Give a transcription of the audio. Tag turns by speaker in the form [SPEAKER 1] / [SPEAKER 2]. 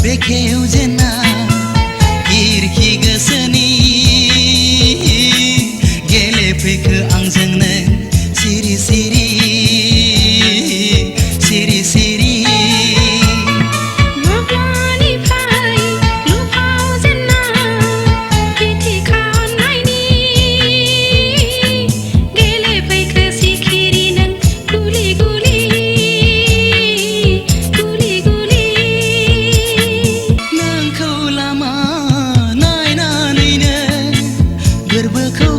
[SPEAKER 1] बेखेव जेना गिरखि गोसोनि गेलेफैखो आंजों नों सिरि सिरि सिरि सिरि
[SPEAKER 2] माब्लानिफ्राय लुफाव जेना बिथिखा अननायनि गेलेफैखो सिखिरि नों गुलि गुलि गुलि गुलि
[SPEAKER 1] नोंखौ लामा नायनानैनो गोरबोखौ